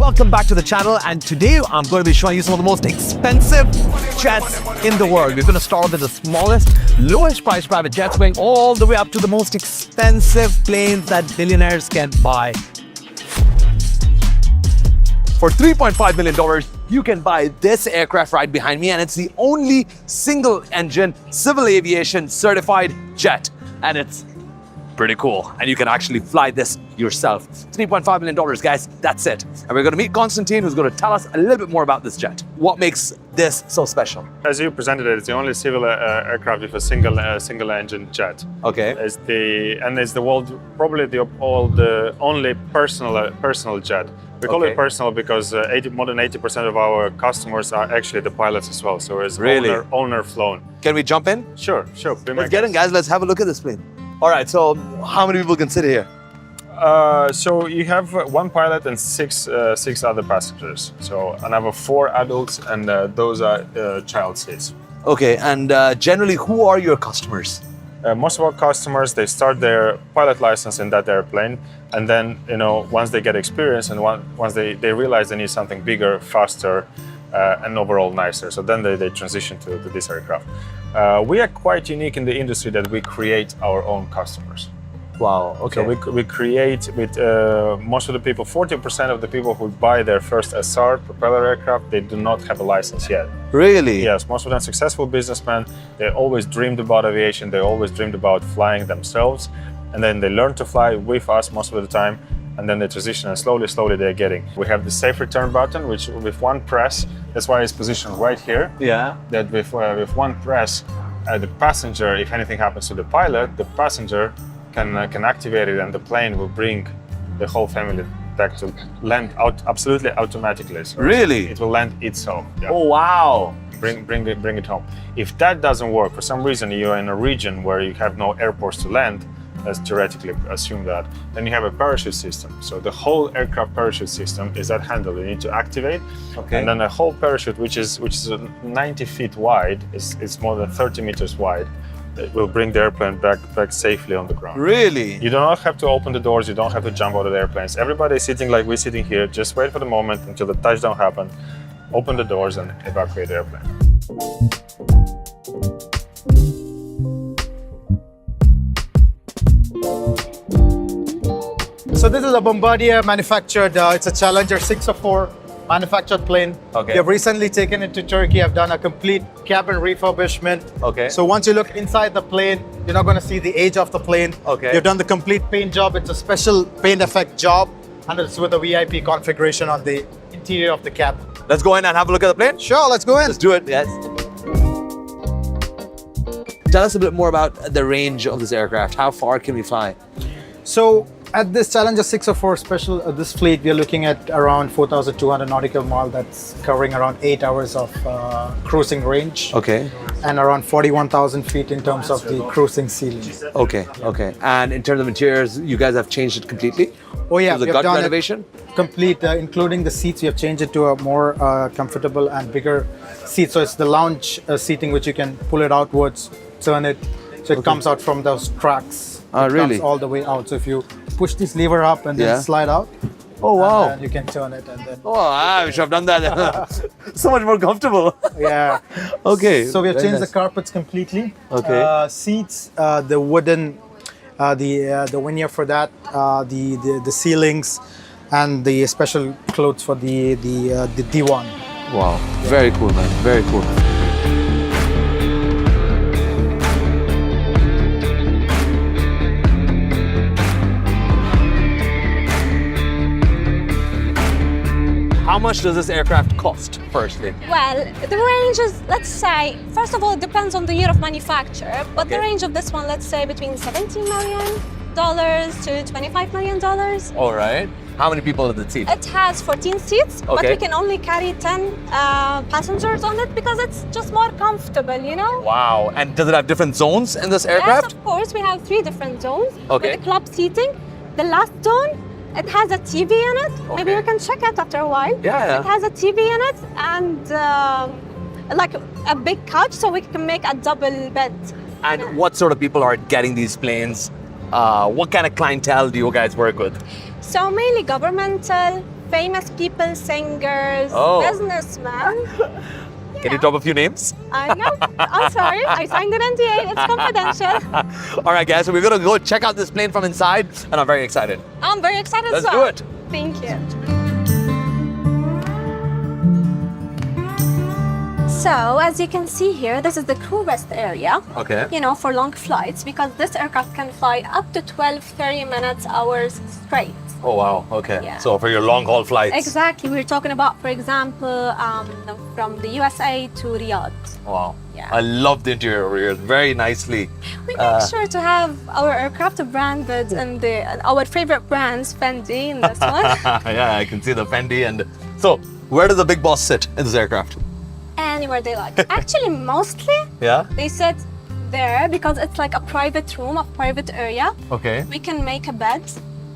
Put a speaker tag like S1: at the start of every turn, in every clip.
S1: welcome back to the channel, and today I'm going to be showing you some of the most expensive jets in the world. We're going to start with the smallest, lowest price private jets going all the way up to the most expensive planes that billionaires can buy. For $3.5 million, you can buy this aircraft right behind me, and it's the only single-engine civil aviation certified jet, and it's pretty cool, and you can actually fly this yourself. $3.5 million, guys, that's it. And we're going to meet Constantine, who's going to tell us a little bit more about this jet. What makes this so special?
S2: As you presented it, it's the only civil aircraft with a single engine jet.
S1: Okay.
S2: It's the world probably the only personal jet. We call it personal because more than 80% of our customers are actually the pilots as well. So it's
S1: really?
S2: owner flown.
S1: Can we jump in?
S2: Sure.
S1: Let's get in, guys. Let's have a look at this plane. All right, so how many people can sit here?
S2: So you have one pilot and six other passengers. So another 4 adults, and those are child seats.
S1: Okay, and generally, who are your customers?
S2: Most of our customers, they start their pilot license in that airplane, and then once they get experience and once they realize they need something bigger, faster, and overall nicer, so then they transition to this aircraft. We are quite unique in the industry that we create our own customers.
S1: Wow, okay.
S2: So we create with most of the people, 40% of the people who buy their first SR propeller aircraft, they do not have a license yet.
S1: Really?
S2: Yes, most of them successful businessmen. They always dreamed about aviation, they always dreamed about flying themselves, and then they learn to fly with us most of the time, and then they transition, and slowly they're getting. We have the safe return button, which with one press, that's why it's positioned right here.
S1: Yeah.
S2: That with one press, the passenger, if anything happens to the pilot, the passenger can activate it, and the plane will bring the whole family back to land absolutely automatically. So
S1: really?
S2: It will land itself. Yeah.
S1: Oh, wow.
S2: Bring it home. If that doesn't work, for some reason you're in a region where you have no airports to land, let's theoretically assume that, then you have a parachute system. So the whole aircraft parachute system is that handle you need to activate. Okay. And then a whole parachute, which is 90 feet wide, it's more than 30 meters wide. It will bring the airplane back safely on the ground.
S1: Really?
S2: You do not have to open the doors, you don't have to jump out of the airplanes. Everybody's sitting like we're sitting here, just wait for the moment until the touchdown happens, open the doors and evacuate the airplane.
S3: So this is a Bombardier manufactured, it's a Challenger 604 manufactured plane.
S1: Okay.
S3: We have recently taken it to Turkey. I've done a complete cabin refurbishment.
S1: Okay.
S3: So once you look inside the plane, you're not going to see the age of the plane.
S1: Okay.
S3: You've done the complete paint job. It's a special paint effect job, and it's with a VIP configuration on the interior of the cabin.
S1: Let's go in and have a look at the plane?
S3: Sure, let's go in.
S1: Let's do it, yes. Tell us a bit more about the range of this aircraft. How far can we fly?
S3: So at this Challenger 604 special, this fleet, we are looking at around 4,200 nautical mile. That's covering around 8 hours of cruising range.
S1: Okay.
S3: And around 41,000 feet in terms of the cruising ceiling.
S1: Okay. And in terms of interiors, you guys have changed it completely?
S3: Oh yeah,
S1: the
S3: we have
S1: gut
S3: done
S1: renovation?
S3: Complete, including the seats. We have changed it to a more comfortable and bigger seat. So it's the lounge seating, which you can pull it outwards, turn it, so it comes out from those tracks. It
S1: really?
S3: comes all the way out. So if you push this lever up and then slide out,
S1: oh wow,
S3: and you can turn it and then.
S1: Oh, I wish I've done that. So much more comfortable.
S3: Yeah.
S1: Okay.
S3: So we have
S1: very
S3: changed
S1: nice.
S3: the carpets completely.
S1: Okay.
S3: Seats, the wooden, the veneer for that, the ceilings, and the special clothes for the D1.
S1: Wow. Very cool, man. Very cool. How much does this aircraft cost, firstly?
S4: Well, the range is, let's say, first of all, it depends on the year of manufacture, but the range of this one, let's say, between $17 million to $25 million.
S1: All right. How many people in the seat?
S4: It has 14 seats, but
S1: Okay.
S4: we can only carry 10 passengers on it because it's just more comfortable, you know?
S1: Wow. And does it have different zones in this
S4: Yes,
S1: aircraft?
S4: of course, we have 3 different zones.
S1: Okay.
S4: With the club seating, the last zone, it has a TV in it. Maybe you can check it after a while.
S1: Yeah.
S4: It has a TV in it and like a big couch, so we can make a double bed.
S1: And what sort of people are getting these planes? What kind of clientele do you guys work with?
S4: So mainly governmental, famous people, singers,
S1: Oh.
S4: businessmen.
S1: Can you drop a few names?
S4: I know. I'm sorry. I signed an NDA. It's confidential.
S1: All right, guys, so we're gonna go check out this plane from inside, and I'm very excited.
S4: I'm very excited
S1: Let's
S4: as well.
S1: do it.
S4: Thank you. So, as you can see here, this is the crew rest area.
S1: Okay.
S4: You know, for long flights, because this aircraft can fly up to 12, 30 minutes, hours straight.
S1: Oh, wow. Okay.
S4: Yeah.
S1: So for your long haul flights.
S4: Exactly. We're talking about, for example, from the USA to Riyadh.
S1: Wow.
S4: Yeah.
S1: I love the interior over here. Very nicely.
S4: We make sure to have our aircraft branded and our favorite brands, Fendi in this one.
S1: Yeah, I can see the Fendi. And so, where does the big boss sit in this aircraft?
S4: Anywhere they like. Actually, mostly
S1: Yeah.
S4: they sit there because it's like a private room, a private area.
S1: Okay.
S4: We can make a bed.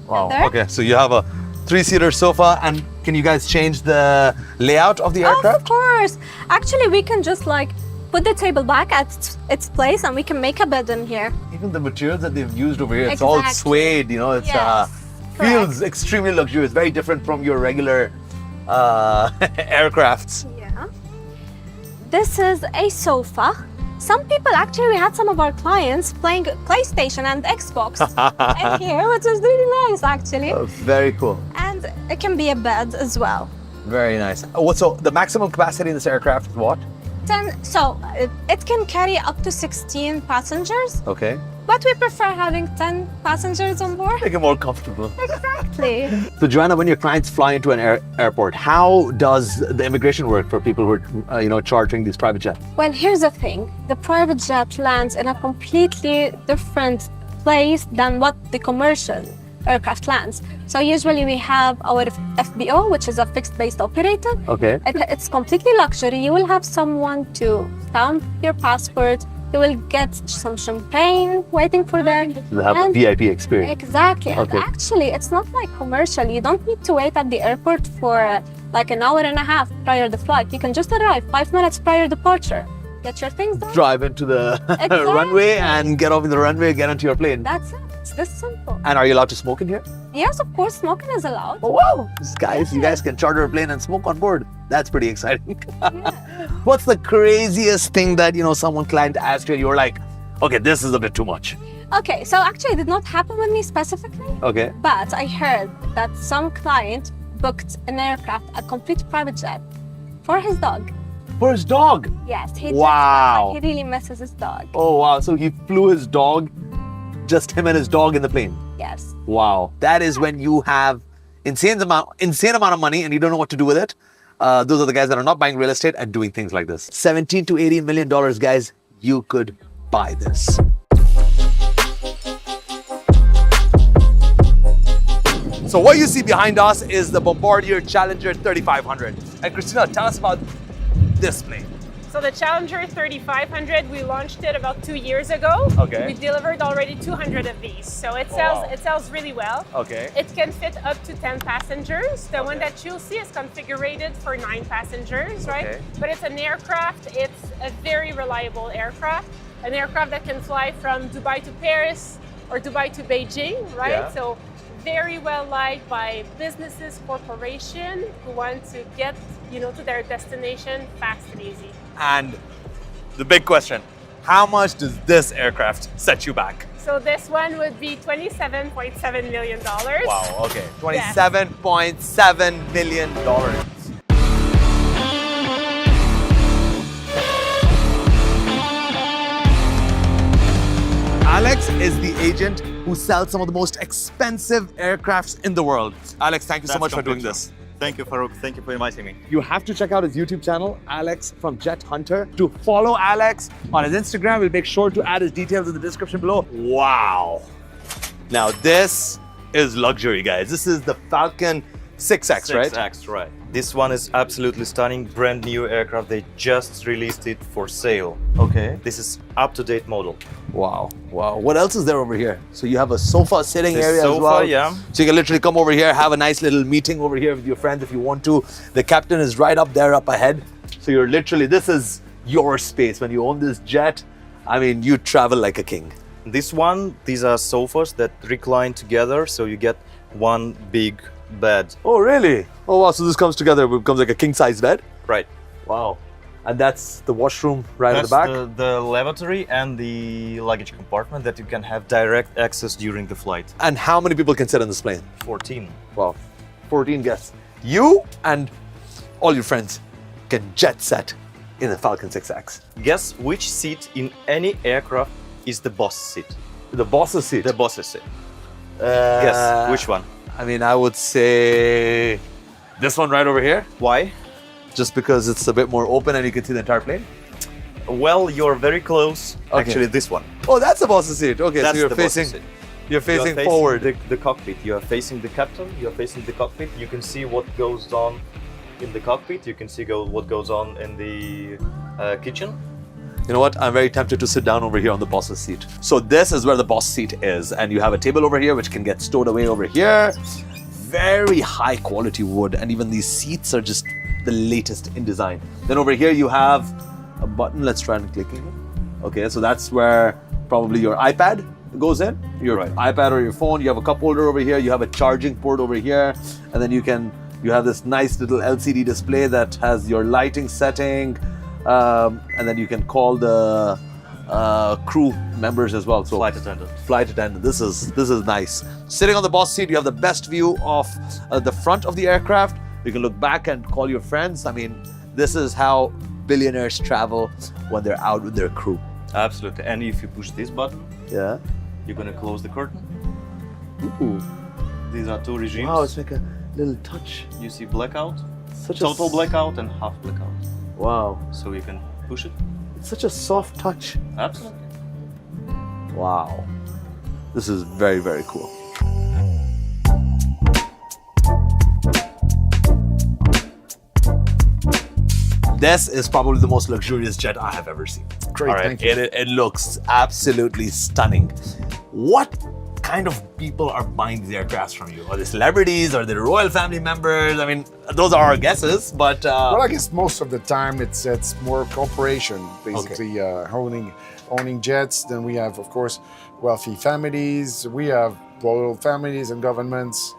S1: Wow.
S4: there.
S1: Okay. So you have a 3-seater sofa, and can you guys change the layout of the aircraft?
S4: Of course. Actually, we can just like put the table back at its place and we can make a bed in here.
S1: Even the materials that they've used over here, it's all
S4: Exactly.
S1: suede. You know, it's
S4: Yes,
S1: feels extremely luxurious. Very different from your regular aircrafts.
S4: Yeah. This is a sofa. Some people, actually, we had some of our clients playing PlayStation and Xbox in here, which is really nice, actually.
S1: Oh, very cool.
S4: And it can be a bed as well.
S1: Very nice. So the maximum capacity in this aircraft is what?
S4: It can carry up to 16 passengers,
S1: Okay.
S4: but we prefer having 10 passengers on board.
S1: Make it more comfortable.
S4: Exactly.
S1: So Joanna, when your clients fly into an airport, how does the immigration work for people who are, chartering these private jets?
S4: Well, here's the thing. The private jet lands in a completely different place than what the commercial aircraft lands. So usually we have our FBO, which is a fixed-based operator.
S1: Okay.
S4: It's completely luxury. You will have someone to stamp your passport. You will get some champagne waiting for them.
S1: They have a
S4: And-
S1: VIP experience.
S4: Exactly.
S1: Okay.
S4: And actually, it's not like commercial. You don't need to wait at the airport for like an hour and a half prior to the flight. You can just arrive 5 minutes prior departure. Get your things done.
S1: Drive into the
S4: Exactly.
S1: runway and get off in the runway, get onto your plane.
S4: That's it. It's this simple.
S1: And are you allowed to smoke in here?
S4: Yes, of course, smoking is allowed.
S1: Oh wow! You guys can charter a plane and smoke on board. That's pretty exciting. What's the craziest thing that someone client asked you and you were like, okay, this is a bit too much?
S4: Okay, so actually it did not happen with me specifically,
S1: Okay.
S4: but I heard that some client booked an aircraft, a complete private jet, for his dog.
S1: For his dog.
S4: Yes, he
S1: Wow.
S4: he really misses his dog.
S1: Oh wow! So he flew his dog, just him and his dog in the plane.
S4: Yes.
S1: Wow, that is when you have insane amount of money and you don't know what to do with it. Those are the guys that are not buying real estate and doing things like this. $17 to $18 million, guys. You could buy this. So what you see behind us is the Bombardier Challenger 3500. And Christina, tell us about this plane.
S5: So the Challenger 3500, we launched it about 2 years ago.
S1: Okay.
S5: We delivered already 200 of these. So it sells really well.
S1: Okay.
S5: It can fit up to 10 passengers. The one that you'll see is configured for 9 passengers, right?
S1: Okay.
S5: But it's an aircraft, it's a very reliable aircraft. An aircraft that can fly from Dubai to Paris or Dubai to Beijing, right?
S1: Yeah.
S5: So very well liked by businesses, corporations who want to get, to their destination fast and easy.
S1: And the big question, how much does this aircraft set you back?
S5: So this one would be $27.7 million.
S1: Wow, okay. $27.7 million. Alex is the agent who sells some of the most expensive aircrafts in the world. Alex, thank you so much for doing this.
S6: Thank you, Farouk. Thank you for inviting me.
S1: You have to check out his YouTube channel, Alex from Jet Hunter. To follow Alex on his Instagram, we'll make sure to add his details in the description below. Wow. Now this is luxury, guys. This is the Falcon 6X, right?
S6: 6X, right. This one is absolutely stunning, brand new aircraft. They just released it for sale.
S1: Okay.
S6: This is up-to-date model.
S1: Wow. Wow. What else is there over here? So you have a sofa sitting
S6: The
S1: area as
S6: sofa,
S1: well.
S6: yeah.
S1: So you can literally come over here, have a nice little meeting over here with your friends if you want to. The captain is right up there, up ahead. So you're literally, this is your space. When you own this jet, I mean, you travel like a king.
S6: This one, these are sofas that recline together, so you get one big bed.
S1: Oh, really? Oh, wow. So this comes together, becomes like a king-size bed?
S6: Right.
S1: Wow. And that's the washroom right
S6: That's
S1: at the back?
S6: the lavatory and the luggage compartment that you can have direct access during the flight.
S1: And how many people can sit on this plane?
S6: 14.
S1: Wow. 14 guests. You and all your friends can jet set in a Falcon 6X.
S6: Guess which seat in any aircraft is the boss seat?
S1: The boss's seat.
S6: The boss's seat. Guess which one?
S1: I mean, I would say this one right over here,
S6: Why?
S1: just because it's a bit more open and you can see the entire plane.
S6: Well, you're very close.
S1: Okay.
S6: Actually, this one.
S1: Oh, that's the boss's seat. Okay,
S6: That's
S1: so you're
S6: the boss's
S1: facing,
S6: seat.
S1: you're facing
S6: You are
S1: forward.
S6: the cockpit. You are facing the captain. You are facing the cockpit. You can see what goes on in the cockpit. You can see what goes on in the kitchen.
S1: You know what? I'm very tempted to sit down over here on the boss's seat. So this is where the boss seat is, and you have a table over here which can get stowed away over here. Very high quality wood, and even these seats are just the latest in design. Then over here you have a button. Let's try and click it. Okay, so that's where probably your iPad goes in. Your
S6: Right.
S1: iPad or your phone. You have a cup holder over here. You have a charging port over here, and then you have this nice little LCD display that has your lighting setting. And then you can call the crew members as well. So
S6: Flight attendant.
S1: Flight attendant. This is nice. Sitting on the boss seat, you have the best view of the front of the aircraft. You can look back and call your friends. I mean, this is how billionaires travel when they're out with their crew.
S6: Absolutely. And if you push this button,
S1: Yeah.
S6: you're gonna close the curtain.
S1: Ooh.
S6: These are two regimes.
S1: Wow, it's like a little touch.
S6: You see blackout,
S1: Such
S6: total
S1: a
S6: blackout, and half blackout.
S1: Wow.
S6: So you can push it.
S1: It's such a soft touch.
S6: Absolutely.
S1: Wow. This is very, very cool. This is probably the most luxurious jet I have ever seen.
S7: Great,
S1: All right,
S7: thank you.
S1: It looks absolutely stunning. What kind of people are buying these aircrafts from you? Are they celebrities? Are they royal family members? I mean, those are our guesses, but
S7: Well, I guess most of the time it's more corporation, basically owning jets. Then we have, of course, wealthy families. We have royal families and governments.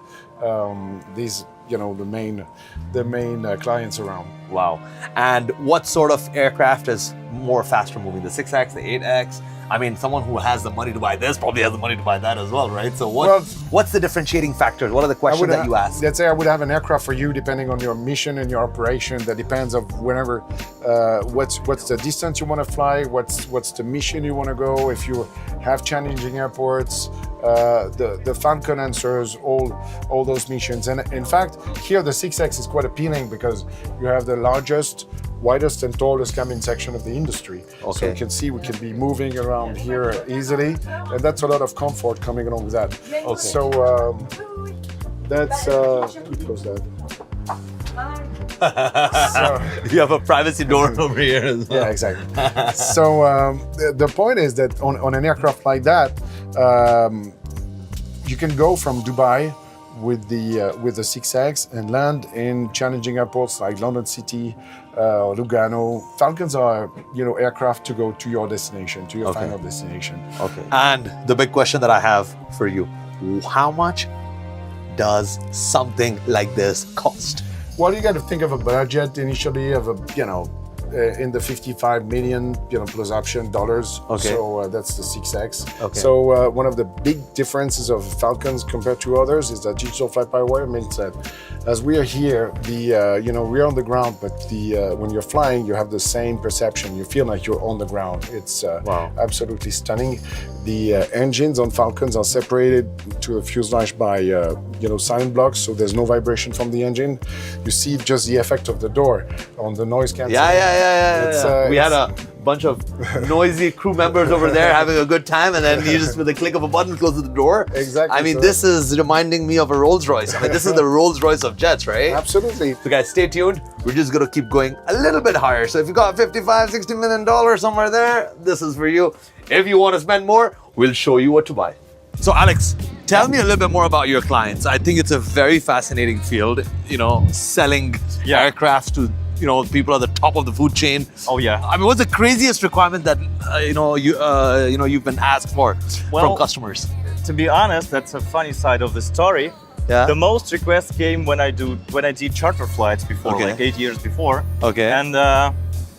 S7: These, the main clients around.
S1: wow. And what sort of aircraft is more faster moving? The 6X, the 8X? I mean, someone who has the money to buy this probably has the money to buy that as well, right? So what's the differentiating factors? What are the questions that you ask?
S7: Let's say I would have an aircraft for you, depending on your mission and your operation. That depends of whenever, what's the distance you want to fly, what's the mission you want to go. If you have challenging airports, the Falcon answers all those missions. And in fact, here the 6X is quite appealing because you have the largest, widest and tallest cabin section of the industry. So
S1: Okay.
S7: you can see we can be moving around here easily, and that's a lot of comfort coming along with that.
S1: Okay.
S7: So that's close that.
S1: You have a privacy door over here as well.
S7: Yeah, exactly. So the point is that on an aircraft like that, you can go from Dubai with the 6X and land in challenging airports like London City, Lugano. Falcons are aircraft to go to your destination, to your
S1: Okay.
S7: final destination.
S1: Okay. And the big question that I have for you, how much does something like this cost?
S7: Well, you got to think of a budget initially of in the 55 million, plus option dollars.
S1: Okay.
S7: So that's the 6X.
S1: Okay.
S7: So one of the big differences of Falcons compared to others is that digital flight-by-wire means that as we are here, we're on the ground, but when you're flying, you have the same perception. You feel like you're on the ground. It's
S1: Wow.
S7: absolutely stunning. The engines on Falcons are separated to a fuselage by silent blocks, so there's no vibration from the engine. You see just the effect of the door on the noise cancelling.
S1: Yeah.
S7: It's,
S1: We had a bunch of noisy crew members over there having a good time, and then you just with a click of a button close the door.
S7: Exactly,
S1: I mean,
S7: so-
S1: this is reminding me of a Rolls Royce. I mean, this is the Rolls Royce of jets, right?
S7: Absolutely.
S1: So guys, stay tuned. We're just gonna keep going a little bit higher. So if you got $55, $60 million somewhere there, this is for you. If you want to spend more, we'll show you what to buy. So Alex, tell me a little bit more about your clients. I think it's a very fascinating field, selling aircraft to people at the top of the food chain.
S6: Oh yeah.
S1: I mean, what's the craziest requirement that you've been asked for from
S6: Well,
S1: customers?
S6: To be honest, that's a funny side of the story.
S1: Yeah.
S6: The most requests came when I did charter flights before,
S1: Okay.
S6: like 8 years before.
S1: Okay.
S6: And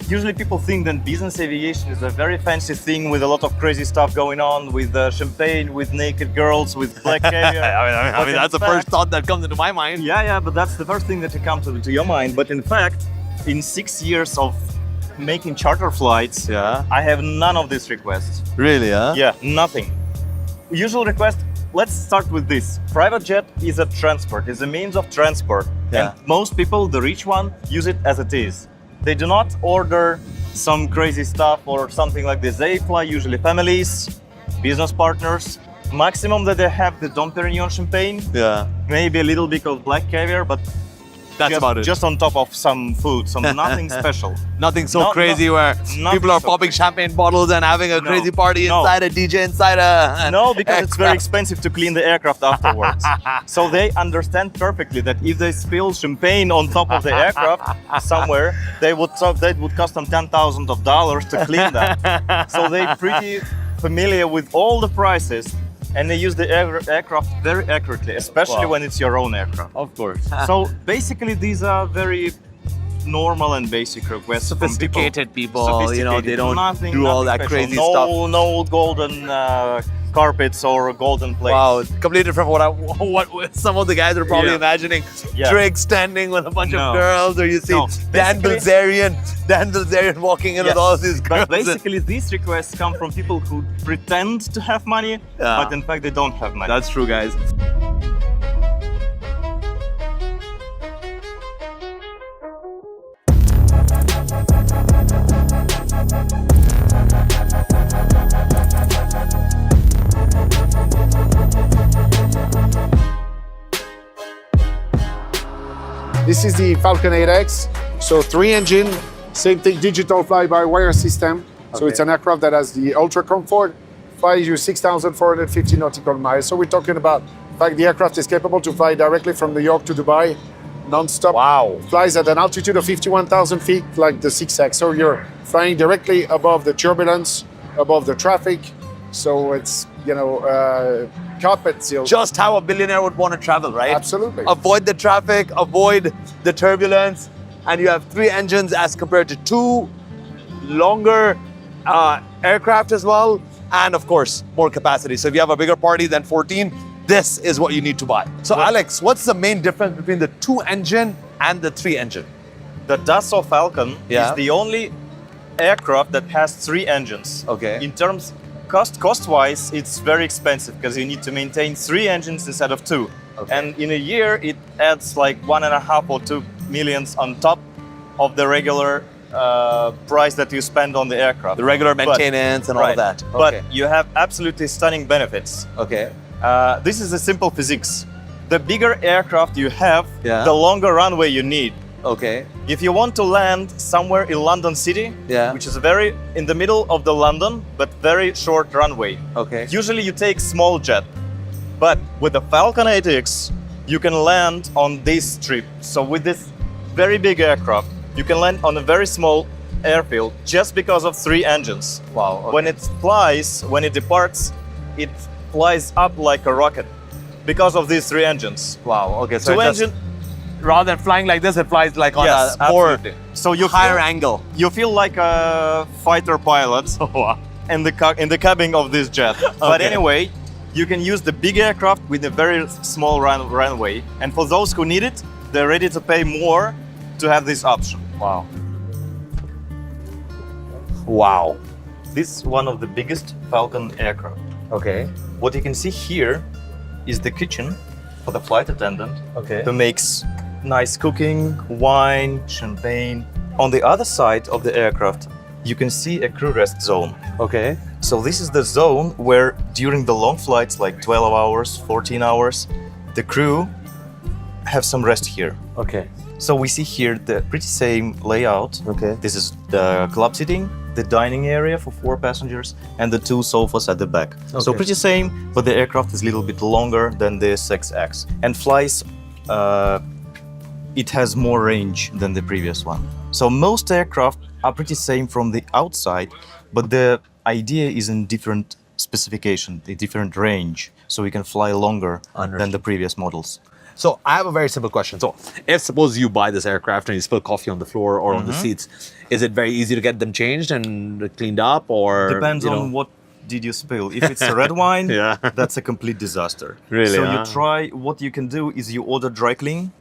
S6: usually people think that business aviation is a very fancy thing with a lot of crazy stuff going on, with champagne, with naked girls, with black caviar.
S1: I mean, that's the first thought that comes into my mind.
S6: Yeah, but that's the first thing that comes to your mind. But in fact, in 6 years of making charter flights,
S1: Yeah.
S6: I have none of these requests.
S1: Really, huh?
S6: Yeah, nothing. Usual request, let's start with this. Private jet is a transport, is a means of transport.
S1: Yeah.
S6: And most people, the rich one, use it as it is. They do not order some crazy stuff or something like this. They fly usually families, business partners. Maximum that they have the Dom Perignon champagne,
S1: Yeah.
S6: maybe a little bit of black caviar, but
S1: That's
S6: just,
S1: about it.
S6: just on top of some food, some nothing special.
S1: Nothing so
S6: No-
S1: crazy
S6: no-
S1: where
S6: nothing
S1: people are
S6: so
S1: popping
S6: crazy.
S1: champagne bottles and having a
S6: No,
S1: crazy party
S6: no.
S1: inside a DJ inside a.
S6: No, because it's very
S1: aircraft.
S6: expensive to clean the aircraft afterwards. So they understand perfectly that if they spill champagne on top of the aircraft somewhere, that would cost them $10,000 to clean that. So they're pretty familiar with all the prices, and they use the aircraft very accurately, especially
S1: Wow.
S6: when it's your own aircraft.
S1: Of course.
S6: So basically, these are very normal and basic requests. from
S1: Sophisticated people, you know, they don't
S6: Nothing-
S1: do all
S6: nothing
S1: that
S6: special.
S1: crazy
S6: no,
S1: stuff.
S6: No golden carpets or golden plates.
S1: Wow, completely different from what some of the guys are probably
S6: Yeah.
S1: imagining.
S6: Yeah.
S1: Trig standing with a bunch
S6: No.
S1: of girls, or you see
S6: No,
S1: Dan
S6: basically-
S1: Bilzerian walking in with
S6: Yes.
S1: all these girls.
S6: But basically, these requests come from people who pretend to have money,
S1: Yeah.
S6: but in fact they don't have money.
S1: That's true, guys.
S7: This is the Falcon 8X. So 3-engine, same thing, digital fly-by-wire system. So it's an aircraft that has the ultra comfort, flies you 6,450 nautical miles. So we're talking about, in fact, the aircraft is capable to fly directly from New York to Dubai, non-stop.
S1: Wow.
S7: Flies at an altitude of 51,000 feet, like the 6X. So you're flying directly above the turbulence, above the traffic. So it's, carpet seal.
S1: Just how a billionaire would want to travel, right?
S7: Absolutely.
S1: Avoid the traffic, avoid the turbulence, and you have 3 engines as compared to 2 longer aircraft as well, and of course, more capacity. So if you have a bigger party than 14, this is what you need to buy. So Alex, what's the main difference between the 2-engine and the 3-engine?
S6: The Dassault Falcon
S1: Yeah.
S6: is the only aircraft that has 3 engines.
S1: Okay.
S6: In terms cost-wise, it's very expensive because you need to maintain 3 engines instead of 2.
S1: Okay.
S6: And in a year, it adds like 1.5 or 2 millions on top of the regular price that you spend on the aircraft.
S1: The regular
S6: But-
S1: maintenance and all of that.
S6: But
S1: Okay.
S6: you have absolutely stunning benefits.
S1: Okay.
S6: This is a simple physics. The bigger aircraft you have,
S1: Yeah.
S6: the longer runway you need.
S1: Okay.
S6: If you want to land somewhere in London City,
S1: Yeah.
S6: which is very in the middle of the London, but very short runway,
S1: Okay.
S6: usually you take small jet. But with the Falcon 8X, you can land on this strip. So with this very big aircraft, you can land on a very small airfield just because of 3 engines.
S1: Wow. Okay.
S6: When it flies, when it departs, it flies up like a rocket because of these 3 engines.
S1: Wow. Okay. So
S6: 2
S1: it just-
S6: engine,
S1: rather than flying like this, it flies like on
S6: yes,
S1: a more
S6: absolutely. So you
S1: higher
S6: feel,
S1: angle.
S6: you feel like a fighter pilot in the cabin of this jet. But
S1: Okay.
S6: anyway, you can use the big aircraft with a very small runway. And for those who need it, they're ready to pay more to have this option.
S1: Wow. Wow.
S6: This is one of the biggest Falcon aircraft.
S1: Okay.
S6: What you can see here is the kitchen for the flight attendant
S1: Okay.
S6: who makes nice cooking, wine, champagne. On the other side of the aircraft, you can see a crew rest zone.
S1: Okay.
S6: So this is the zone where during the long flights, like 12 hours, 14 hours, the crew have some rest here.
S1: Okay.
S6: So we see here the pretty same layout.
S1: Okay.
S6: This is the club seating, the dining area for 4 passengers, and the 2 sofas at the back. So
S1: Okay.
S6: pretty same, but the aircraft is a little bit longer than the 6X and flies. It has more range than the previous one. So most aircraft are pretty same from the outside, but the idea is in different specification, a different range, so we can fly longer than the previous models.
S1: So I have a very simple question. So if suppose you buy this aircraft and you spill coffee on the floor or on the seats, is it very easy to get them changed and cleaned up, or
S6: Depends
S1: you know?
S6: on what did you spill. If it's a red wine,
S1: Yeah.
S6: that's a complete disaster.
S1: Really,
S6: So
S1: huh?
S6: you try, what you can do is you order dry clean.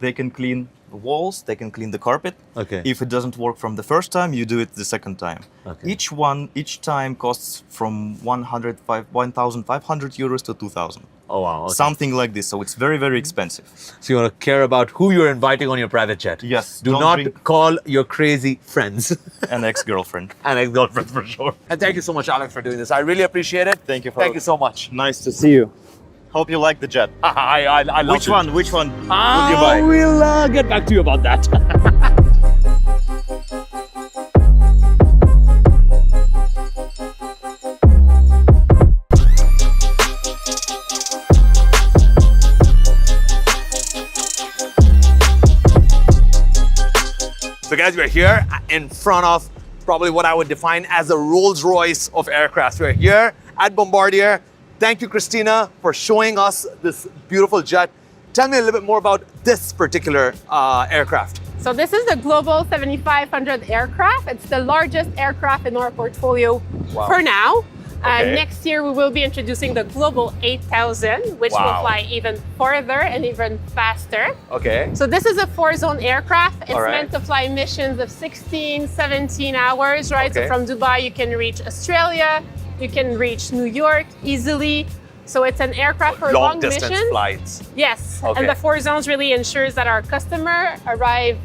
S6: They can clean the walls, they can clean the carpet.
S1: Okay.
S6: If it doesn't work from the first time, you do it the second time.
S1: Okay.
S6: Each time costs from 1,500 euros to 2,000.
S1: Oh wow. Okay.
S6: Something like this. So it's very, very expensive.
S1: So you want to care about who you're inviting on your private jet.
S6: Yes,
S1: Do
S6: don't
S1: not
S6: drink-
S1: call your crazy friends
S6: An ex-girlfriend.
S1: and ex-girlfriends for sure. And thank you so much, Alex, for doing this. I really appreciate it.
S6: Thank you.
S1: Thank you so much.
S6: Nice to see you. Hope you like the jet.
S1: I love
S6: Which
S1: it.
S6: one? Which one would you buy?
S1: We'll get back to you about that. So guys, we're here in front of probably what I would define as a Rolls Royce of aircraft. We're here at Bombardier. Thank you, Christina, for showing us this beautiful jet. Tell me a little bit more about this particular aircraft.
S5: So this is the Global 7500 aircraft. It's the largest aircraft in our portfolio for now.
S1: Okay.
S5: Next year, we will be introducing the Global 8000, which will
S1: Wow.
S5: fly even farther and even faster.
S1: Okay.
S5: So this is a 4-zone aircraft. It's
S1: All right.
S5: meant to fly missions of 16, 17 hours, right?
S1: Okay.
S5: So from Dubai, you can reach Australia, you can reach New York easily. So it's an aircraft for long
S1: distance
S5: missions.
S1: flights.
S5: Yes,
S1: Okay.
S5: and the 4 zones really ensures that our customer arrive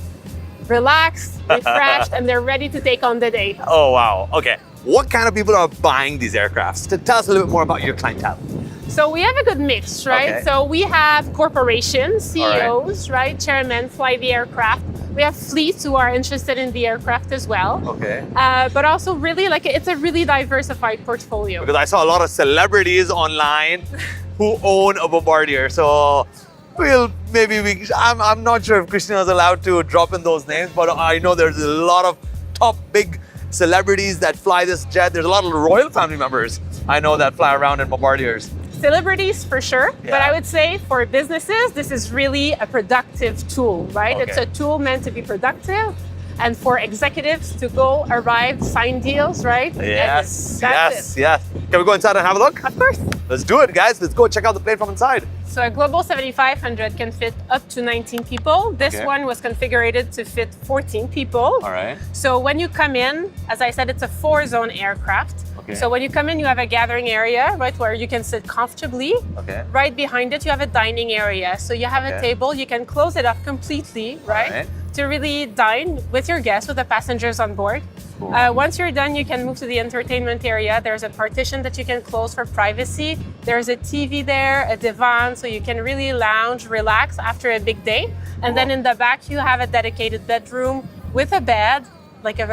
S5: relaxed, refreshed, and they're ready to take on the day.
S1: Oh, wow. Okay. What kind of people are buying these aircrafts? Tell us a little bit more about your clientele.
S5: So we have a good mix, right?
S1: Okay.
S5: So we have corporations,
S1: All right.
S5: CEOs, right? Chairmen fly the aircraft. We have fleets who are interested in the aircraft as well.
S1: Okay.
S5: But also really it's a really diversified portfolio.
S1: Because I saw a lot of celebrities online who own a Bombardier. So I'm not sure if Christina's allowed to drop in those names, but I know there's a lot of top big celebrities that fly this jet. There's a lot of royal family members I know that fly around in Bombardiers.
S5: Celebrities for sure, but
S1: Yeah.
S5: I would say for businesses, this is really a productive tool, right? It's
S1: Okay.
S5: a tool meant to be productive and for executives to go, arrive, sign deals, right?
S1: Yes,
S5: And that's
S1: yes,
S5: it.
S1: yes. Can we go inside and have a look?
S5: Of course.
S1: Let's do it, guys. Let's go check out the plane from inside.
S5: So a Global 7500 can fit up to 19 people. This
S1: Okay.
S5: one was configured to fit 14 people.
S1: All right.
S5: So when you come in, as I said, it's a 4-zone aircraft.
S1: Okay.
S5: So when you come in, you have a gathering area, right, where you can sit comfortably.
S1: Okay.
S5: Right behind it, you have a dining area. So you have a
S1: Okay.
S5: table, you can close it off completely, right?
S1: right.
S5: To really dine with your guests, with the passengers on board.
S1: Cool.
S5: Once you're done, you can move to the entertainment area. There's a partition that you can close for privacy. There's a TV there, a divan, so you can really lounge, relax after a big day. And then in the back, you have a dedicated bedroom with a bed, like an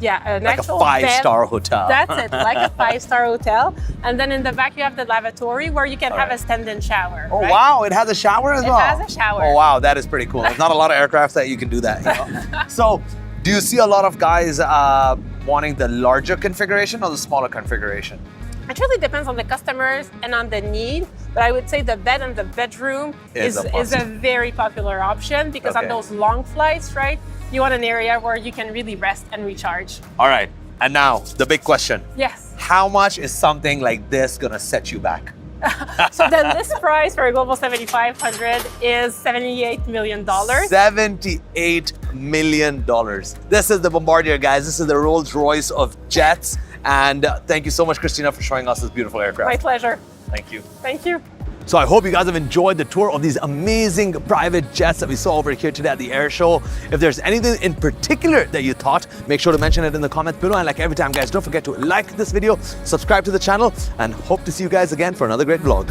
S1: Like
S5: actual
S1: a five-star
S5: bed.
S1: hotel.
S5: That's it, like a 5-star hotel. And then in the back, you have the lavatory where you can have
S1: right.
S5: a stand-in shower.
S1: Oh,
S5: right?
S1: wow. It has a shower as
S5: It
S1: well?
S5: has a shower.
S1: Oh, wow. That is pretty cool. There's not a lot of aircrafts that you can do that. You know? So, do you see a lot of guys wanting the larger configuration or the smaller configuration?
S5: It really depends on the customers and on the need, but I would say the bed and the bedroom
S1: Is a
S5: is
S1: must.
S5: a very popular option because on
S1: Okay.
S5: those long flights, right, you want an area where you can really rest and recharge.
S1: All right. And now, the big question.
S5: Yes.
S1: How much is something like this going to set you back?
S5: So the list price for a Global 7500 is $78 million.
S1: $78 million. This is the Bombardier, guys. This is the Rolls Royce of jets. And thank you so much, Christina, for showing us this beautiful aircraft.
S5: My pleasure.
S1: Thank you.
S5: Thank you.
S1: So I hope you guys have enjoyed the tour of these amazing private jets that we saw over here today at the air show. If there's anything in particular that you thought, make sure to mention it in the comments below. And like every time, guys, don't forget to like this video, subscribe to the channel, and hope to see you guys again for another great vlog.